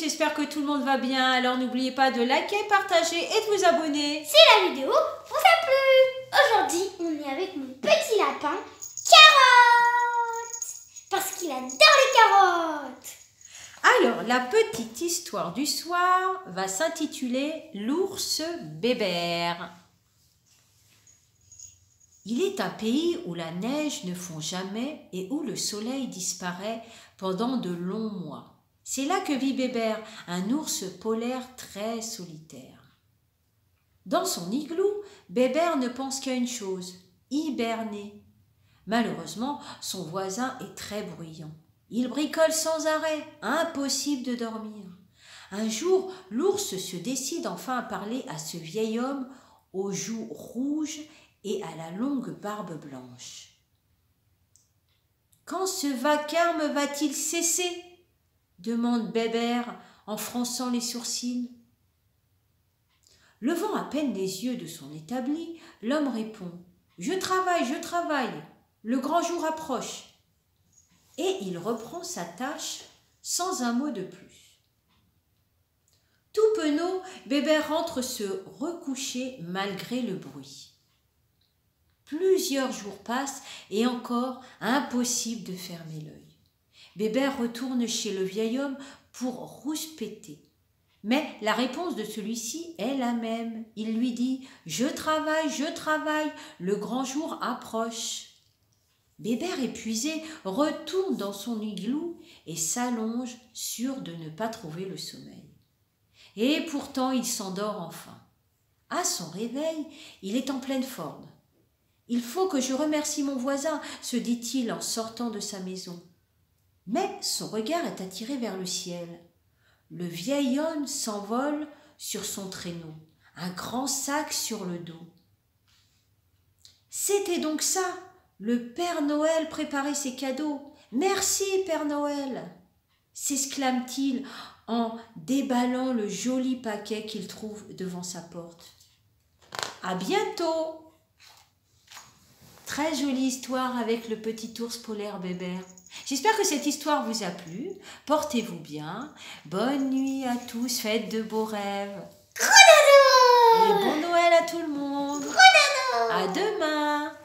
j'espère que tout le monde va bien. Alors n'oubliez pas de liker, partager et de vous abonner. Si la vidéo vous a plu. Aujourd'hui, on est avec mon petit lapin, Carotte. Parce qu'il adore les carottes. Alors, la petite histoire du soir va s'intituler l'ours Bébert. Il est un pays où la neige ne fond jamais et où le soleil disparaît pendant de longs mois. C'est là que vit Bébert, un ours polaire très solitaire. Dans son igloo, Bébert ne pense qu'à une chose, hiberner. Malheureusement, son voisin est très bruyant. Il bricole sans arrêt, impossible de dormir. Un jour, l'ours se décide enfin à parler à ce vieil homme aux joues rouges et à la longue barbe blanche. « Quand ce vacarme va-t-il cesser ?» demande Bébert en fronçant les sourcils. Levant à peine les yeux de son établi, l'homme répond « Je travaille, le grand jour approche. » Et il reprend sa tâche sans un mot de plus. Tout penaud, Bébert rentre se recoucher malgré le bruit. Plusieurs jours passent et encore impossible de fermer l'œil. Bébert retourne chez le vieil homme pour rouspéter. Mais la réponse de celui-ci est la même. Il lui dit « Je travaille, le grand jour approche. » Bébert épuisé retourne dans son igloo et s'allonge, sûr de ne pas trouver le sommeil. Et pourtant il s'endort enfin. À son réveil, il est en pleine forme. « Il faut que je remercie mon voisin » se dit-il en sortant de sa maison. Mais son regard est attiré vers le ciel. Le vieil homme s'envole sur son traîneau, un grand sac sur le dos. C'était donc ça, le Père Noël préparait ses cadeaux. « Merci, Père Noël !» s'exclame-t-il en déballant le joli paquet qu'il trouve devant sa porte. « À bientôt !» Très jolie histoire avec le petit ours polaire Bébert. J'espère que cette histoire vous a plu. Portez-vous bien. Bonne nuit à tous. Faites de beaux rêves. Gros dodo! Et bon Noël à tout le monde. Gros dodo! À demain.